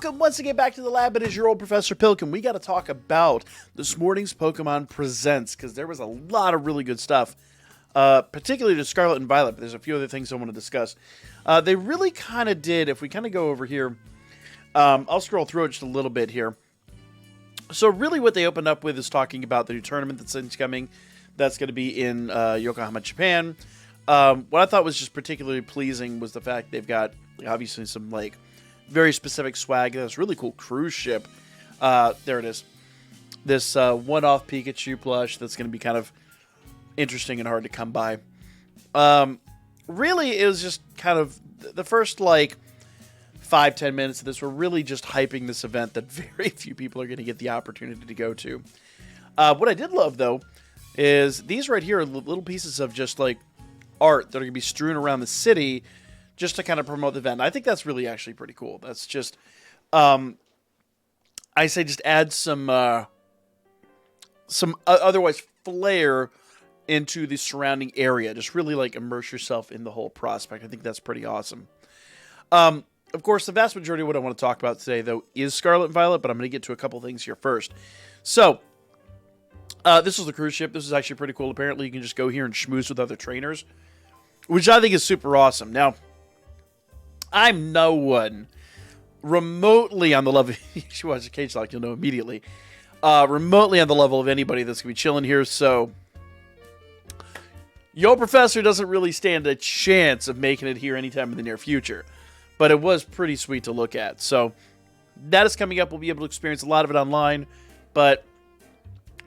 Welcome once again back to the lab. It is your old Professor Pilkin. We got to talk about this morning's Pokemon Presents, because there was a lot of really good stuff, particularly to Scarlet and Violet, but there's a few other things I want to discuss. They really kind of did, if we kind of go over here, I'll scroll through it just a little bit here. So really what they opened up with is talking about the new tournament that's incoming. That's going to be in Yokohama, Japan. What I thought was just particularly pleasing was the fact they've got, obviously, some, like, very specific swag. This really cool cruise ship. There it is. This one-off Pikachu plush that's going to be kind of interesting and hard to come by. Really, it was just kind of the first, like, 5-10 minutes of this were really just hyping this event that very few people are going to get the opportunity to go to. What I did love, though, is these right here are little pieces of just, like, art that are going to be strewn around the city just to kind of promote the event. And I think that's really actually pretty cool. That's just, I say just add some otherwise flair into the surrounding area. Just really, like, immerse yourself in the whole prospect. I think that's pretty awesome. Of course, the vast majority of what I want to talk about today, though, is Scarlet and Violet, but I'm going to get to a couple things here first. So, this is the cruise ship. This is actually pretty cool. Apparently, you can just go here and schmooze with other trainers, which I think is super awesome. Now, I'm no one remotely on the level... you should watch the Cage Lock, you'll know immediately. Remotely on the level of anybody that's going to be chilling here, so... Yo Professor doesn't really stand a chance of making it here anytime in the near future. But it was pretty sweet to look at. So, that is coming up. We'll be able to experience a lot of it online. But,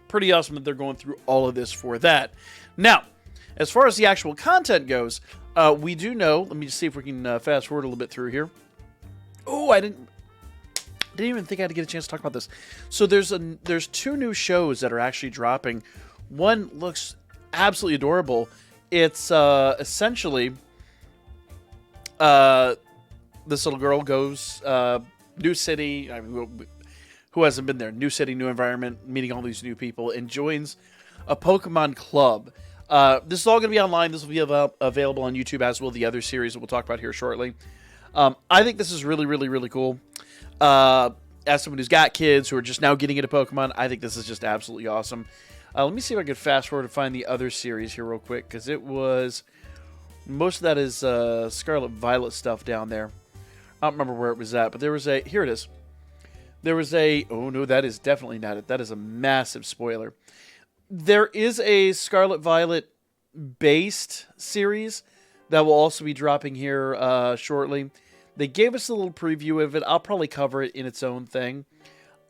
pretty awesome that they're going through all of this for that. Now, as far as the actual content goes, we do know... Let me just see if we can fast forward a little bit through here. Oh, I didn't even think I had to get a chance to talk about this. So, there's two new shows that are actually dropping. One looks absolutely adorable. It's essentially... this little girl goes, new city, I mean, who hasn't been there? New city, new environment, meeting all these new people, and joins a Pokemon club. This is all going to be online. This will be available on YouTube, as will the other series that we'll talk about here shortly. I think this is really, really, really cool. As someone who's got kids who are just now getting into Pokemon, I think this is just absolutely awesome. Let me see if I can fast forward and find the other series here real quick, because it was... Most of that is Scarlet Violet stuff down there. I don't remember where it was at, but there was a... Here it is. There was a... Oh, no, that is definitely not it. That is a massive spoiler. There is a Scarlet Violet-based series that will also be dropping here shortly. They gave us a little preview of it. I'll probably cover it in its own thing.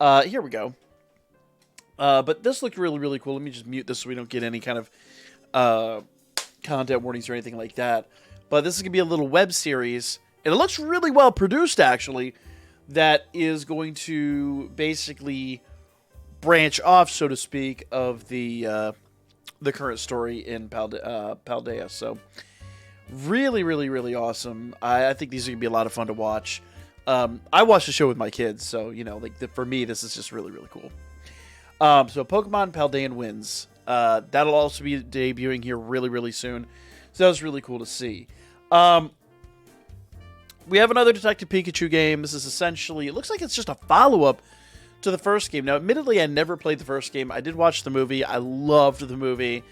Here we go. But this looked really, really cool. Let me just mute this so we don't get any kind of... content warnings or anything like that. But this is going to be a little web series, and it looks really well produced, actually, that is going to basically branch off, so to speak, of the current story in Paldea. So, really, really, really awesome. I think these are going to be a lot of fun to watch. I watched the show with my kids, so, you know, like for me, this is just really, really cool. So, Pokemon Paldean wins. That'll also be debuting here really, really soon. So that was really cool to see. We have another Detective Pikachu game. This is essentially... It looks like it's just a follow-up to the first game. Now, admittedly, I never played the first game. I did watch the movie. I loved the movie.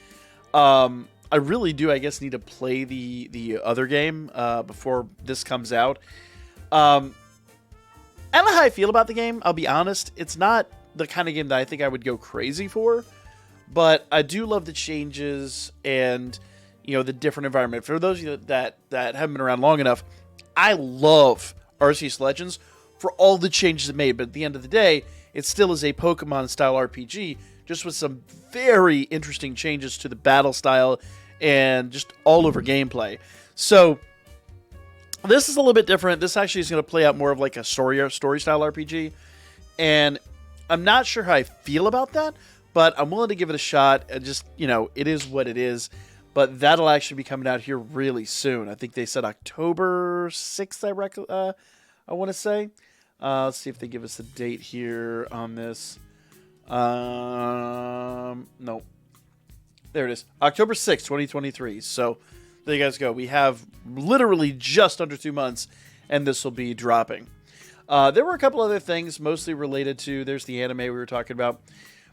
I really do, I guess, need to play the other game before this comes out. I don't know how I feel about the game. I'll be honest. It's not the kind of game that I think I would go crazy for. But I do love the changes and, you know, the different environment. For those of you that haven't been around long enough, I love Arceus Legends for all the changes it made. But at the end of the day, it still is a Pokemon-style RPG, just with some very interesting changes to the battle style and just all-over gameplay. So, this is a little bit different. This actually is going to play out more of like a story-style RPG. And I'm not sure how I feel about that. But I'm willing to give it a shot. And just, you know, it is what it is. But that'll actually be coming out here really soon. I think they said October 6th, I want to say. Let's see if they give us a date here on this. No. There it is. October 6th, 2023. So there you guys go. We have literally just under 2 months, and this will be dropping. There were a couple other things, mostly related to, there's the anime we were talking about,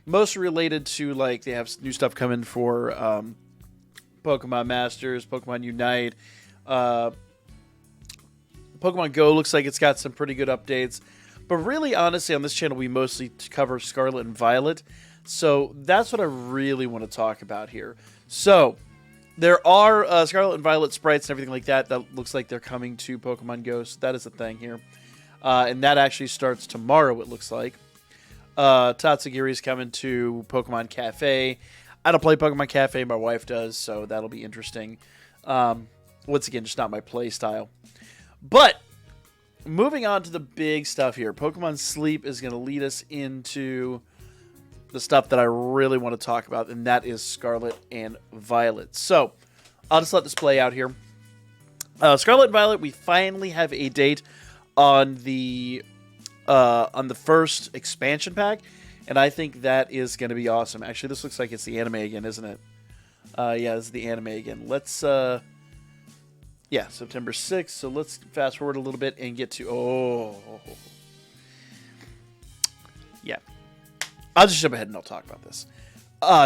mostly related to, like, they have new stuff coming for Pokemon Masters, Pokemon Unite. Pokemon Go looks like it's got some pretty good updates. But really, honestly, on this channel, we mostly cover Scarlet and Violet. So that's what I really want to talk about here. So there are Scarlet and Violet sprites and everything like that. That looks like they're coming to Pokemon Go. So that is a thing here. And that actually starts tomorrow, it looks like. Tatsugiri is coming to Pokemon Cafe. I don't play Pokemon Cafe. My wife does. So that'll be interesting. Once again, just not my play style. But moving on to the big stuff here. Pokemon Sleep is going to lead us into the stuff that I really want to talk about, and that is Scarlet and Violet. So I'll just let this play out here. Scarlet and Violet, we finally have a date on the first expansion pack, and I think that is going to be awesome. Actually, this looks like it's the anime again, isn't it? Yeah, this is the anime again. Let's yeah, September 6th. So let's fast forward a little bit and get to... Yeah. I'll just jump ahead and I'll talk about this.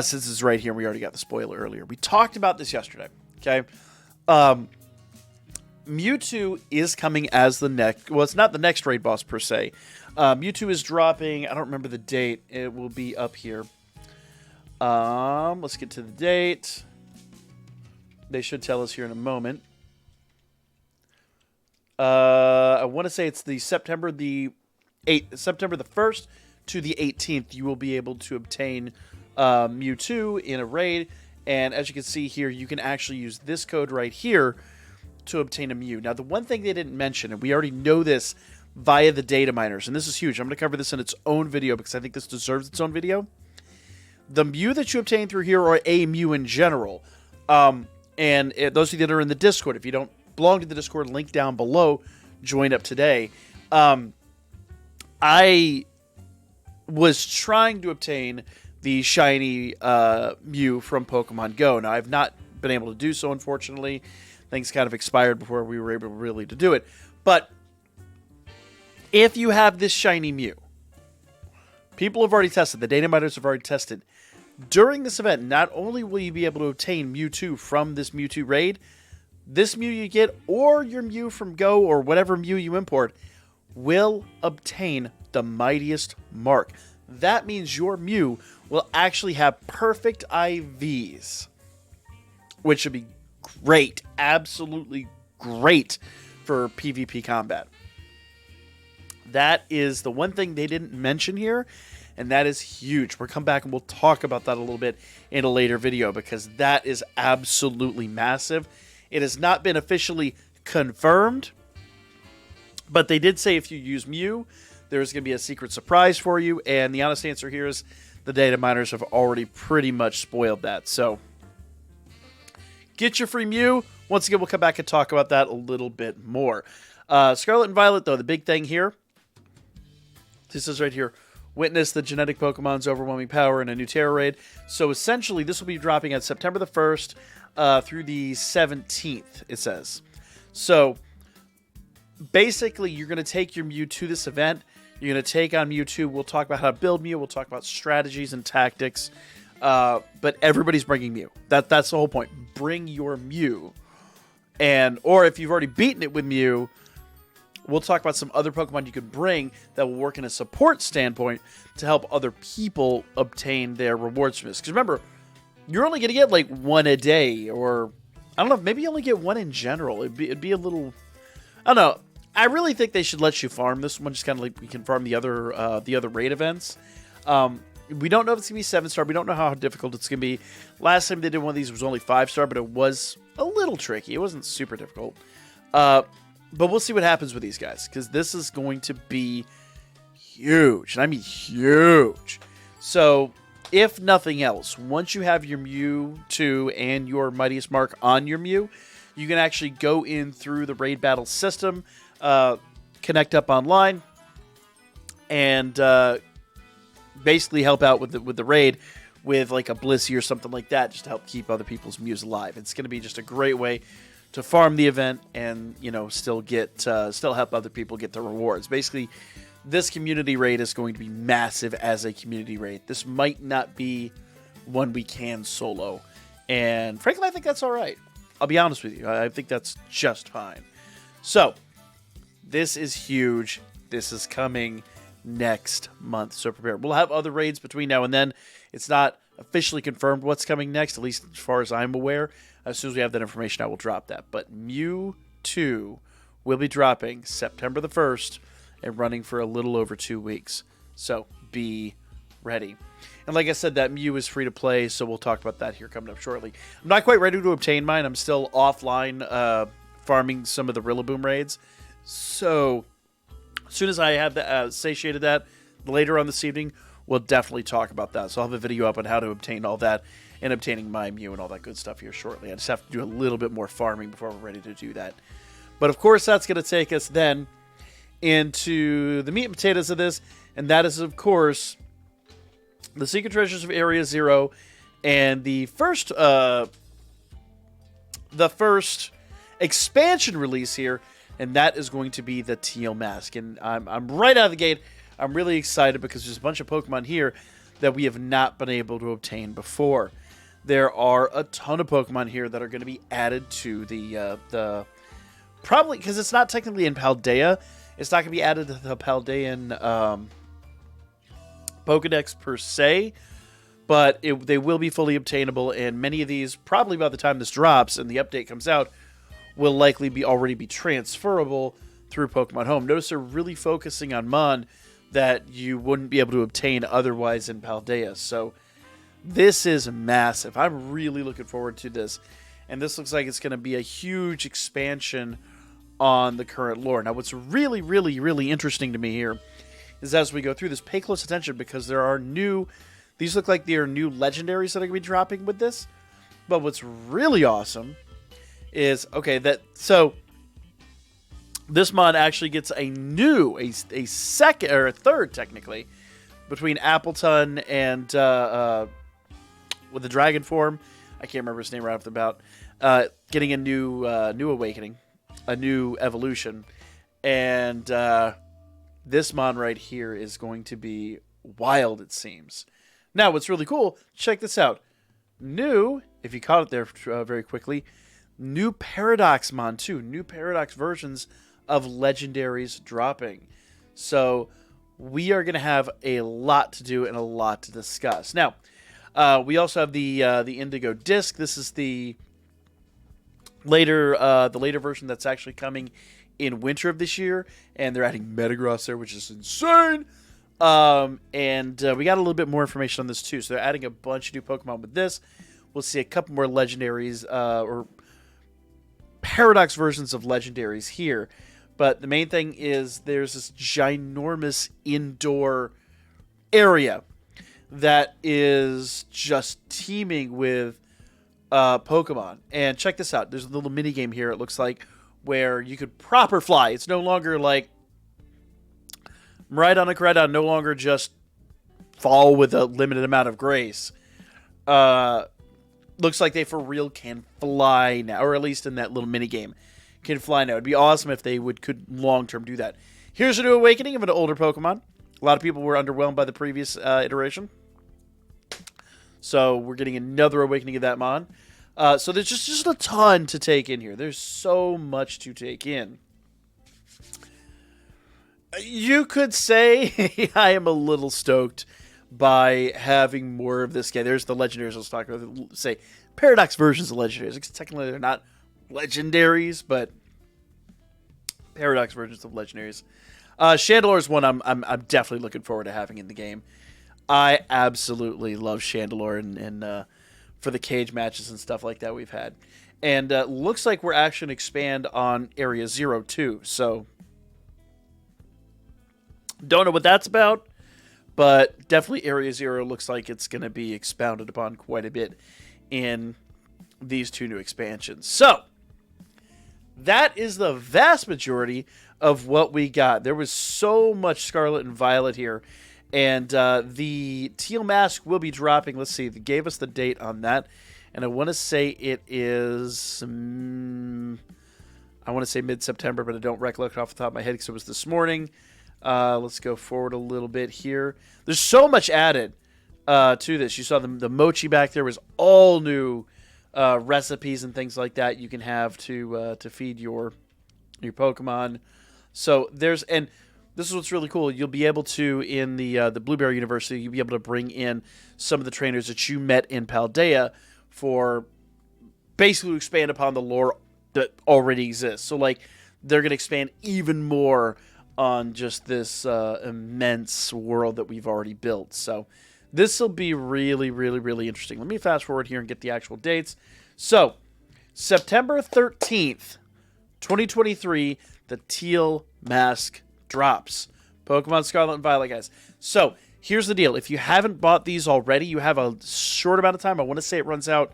Since it's right here, we already got the spoiler earlier. We talked about this yesterday, okay? Mewtwo is coming as the next... Well, it's not the next raid boss, per se. Mewtwo is dropping... I don't remember the date. It will be up here. Let's get to the date. They should tell us here in a moment. I want to say it's the September the 1st to the 18th. You will be able to obtain Mewtwo in a raid, and as you can see here, you can actually use this code right here to obtain a Mew. Now, the one thing they didn't mention, and we already know this via the data miners, and this is huge. I'm going to cover this in its own video because I think this deserves its own video. The Mew that you obtain through here, or a Mew in general, those of you that are in the Discord, if you don't belong to the Discord, link down below, join up today. I was trying to obtain the shiny Mew from Pokemon Go. Now, I've not been able to do so, unfortunately. Things kind of expired before we were able really to do it. But if you have this shiny Mew, people have already tested, the data miners have already tested. During this event, not only will you be able to obtain Mewtwo from this Mewtwo raid, this Mew you get, or your Mew from Go, or whatever Mew you import, will obtain the mightiest mark. That means your Mew will actually have perfect IVs, which should be great, absolutely great for PvP combat. That is the one thing they didn't mention here, and that is huge. We'll come back and we'll talk about that a little bit in a later video, because that is absolutely massive. It has not been officially confirmed, but they did say if you use Mew, there's going to be a secret surprise for you, and the honest answer here is the data miners have already pretty much spoiled that. So get your free Mew. Once again, we'll come back and talk about that a little bit more. Scarlet and Violet, though, the big thing here, this is right here, witness the genetic Pokemon's overwhelming power in a new Terra raid. So essentially, this will be dropping on September the 1st through the 17th, it says. So basically, you're going to take your Mew to this event. You're going to take on Mewtwo. We'll talk about how to build Mew. We'll talk about strategies and tactics. But everybody's bringing Mew. That's the whole point. Bring your Mew. Or if you've already beaten it with Mew, we'll talk about some other Pokemon you could bring that will work in a support standpoint to help other people obtain their rewards from this. Because remember, you're only going to get like one a day, or I don't know, maybe you only get one in general. It'd be a little, I don't know. I really think they should let you farm this one, just kind of like we can farm the other raid events. We don't know if it's going to be 7-star. We don't know how difficult it's going to be. Last time they did one of these, it was only 5-star, but it was a little tricky. It wasn't super difficult. But we'll see what happens with these guys, because this is going to be huge. And I mean huge. So, if nothing else, once you have your Mewtwo and your Mightiest Mark on your Mew, you can actually go in through the raid battle system, connect up online, and basically help out with the raid with like a Blissey or something like that, just to help keep other people's Mews alive. It's going to be just a great way to farm the event and, you know, still help other people get the rewards. Basically, this community raid is going to be massive as a community raid. This might not be one we can solo, and frankly, I think that's all right. I'll be honest with you. I think that's just fine. So, this is huge. This is coming next month, so prepare. We'll have other raids between now and then. It's not officially confirmed what's coming next, at least as far as I'm aware. As soon as we have that information, I will drop that. But Mewtwo will be dropping September the 1st and running for a little over 2 weeks. So be ready. And like I said, that Mew is free to play, so we'll talk about that here coming up shortly. I'm not quite ready to obtain mine. I'm still offline farming some of the Rillaboom raids. So as soon as I have satiated that later on this evening, we'll definitely talk about that. So I'll have a video up on how to obtain all that and obtaining my Mew and all that good stuff here shortly. I just have to do a little bit more farming before we're ready to do that. But of course, that's going to take us then into the meat and potatoes of this, and that is, of course, the Secret Treasures of Area Zero, and the first expansion release here, and that is going to be the Teal Mask. And I'm right out of the gate. I'm really excited because there's a bunch of Pokemon here that we have not been able to obtain before. There are a ton of Pokemon here that are going to be added to the probably, because it's not technically in Paldea, it's not going to be added to the Paldean Pokedex per se, but they will be fully obtainable, and many of these, probably by the time this drops and the update comes out, will likely already be transferable through Pokemon Home. Notice they're really focusing on Mon that you wouldn't be able to obtain otherwise in Paldea. So this is massive. I'm really looking forward to this. And this looks like it's going to be a huge expansion on the current lore. Now, what's really, really, really interesting to me here is as we go through this, pay close attention because there are these look like they are new legendaries that are going to be dropping with this. But what's really awesome is, so this mod actually gets a second, or a third technically, between Appleton and with the dragon form. I can't remember his name right off the bat. Getting a new awakening, a new evolution, and this mon right here is going to be wild, it seems. Now, what's really cool, check this out. New, if you caught it there very quickly, new Paradox mon too. New Paradox versions of legendaries dropping. So we are going to have a lot to do and a lot to discuss. Now, we also have the Indigo Disc. This is the later version that's actually coming in winter of this year, and they're adding Metagross there, which is insane. And we got a little bit more information on this too. So they're adding a bunch of new Pokemon with this. We'll see a couple more legendaries or Paradox versions of legendaries here. But the main thing is there's this ginormous indoor area that is just teeming with Pokemon. And check this out. There's a little mini game here, it looks like, where you could proper fly. It's no longer like Miraidon and Koraidon no longer just fall with a limited amount of grace. Looks like they for real can fly now, or at least in that little mini game can fly now. It'd be awesome if they could long term do that. Here's a new awakening of an older Pokemon. A lot of people were underwhelmed by the previous iteration, so we're getting another awakening of that mon. So there's just a ton to take in here. There's so much to take in. You could say I am a little stoked by having more of this game. There's the legendaries I was talking about. Say Paradox versions of legendaries. Technically, they're not legendaries, but Paradox versions of legendaries. Chandelure is one I'm definitely looking forward to having in the game. I absolutely love Chandelure and for the cage matches and stuff like that we've had. And looks like we're actually going to expand on Area Zero too. So don't know what that's about, but definitely Area Zero looks like it's going to be expounded upon quite a bit in these two new expansions. So that is the vast majority of what we got. There was so much Scarlet and Violet here. And the Teal Mask will be dropping. Let's see. They gave us the date on that. and I want to say it is. I want to say mid-September, but I don't recollect off the top of my head because it was this morning. Let's go forward a little bit here. There's so much added to this. You saw the mochi back there was all new recipes and things like that you can have to feed your Pokemon. So this is what's really cool. You'll be able to, in the Blueberry University, you'll be able to bring in some of the trainers that you met in Paldea for basically to expand upon the lore that already exists. So, like, they're going to expand even more on just this immense world that we've already built. So, this will be really, really, really interesting. Let me fast forward here and get the actual dates. So, September 13th, 2023, the Teal Mask drops. Pokemon Scarlet and Violet, guys. So, here's the deal. If you haven't bought these already, you have a short amount of time. I want to say it runs out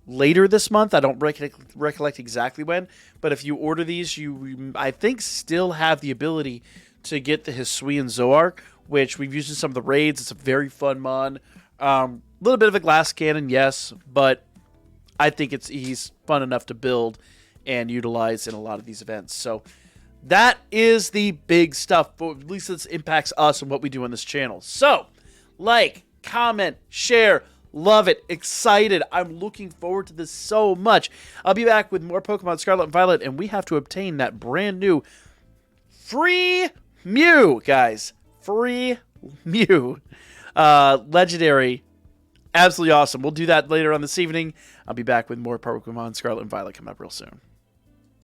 later this month. I don't recollect exactly when, but if you order these, you, I think, still have the ability to get the Hisuian Zoark, which we've used in some of the raids. It's a very fun mon. Little bit of a glass cannon, yes, but I think he's fun enough to build and utilize in a lot of these events. So that is the big stuff, but at least this impacts us and what we do on this channel. So, like, comment, share, love it, excited. I'm looking forward to this so much. I'll be back with more Pokemon Scarlet and Violet, and we have to obtain that brand new free Mew, guys. Free Mew. Legendary. Absolutely awesome. We'll do that later on this evening. I'll be back with more Pokemon Scarlet and Violet coming up real soon.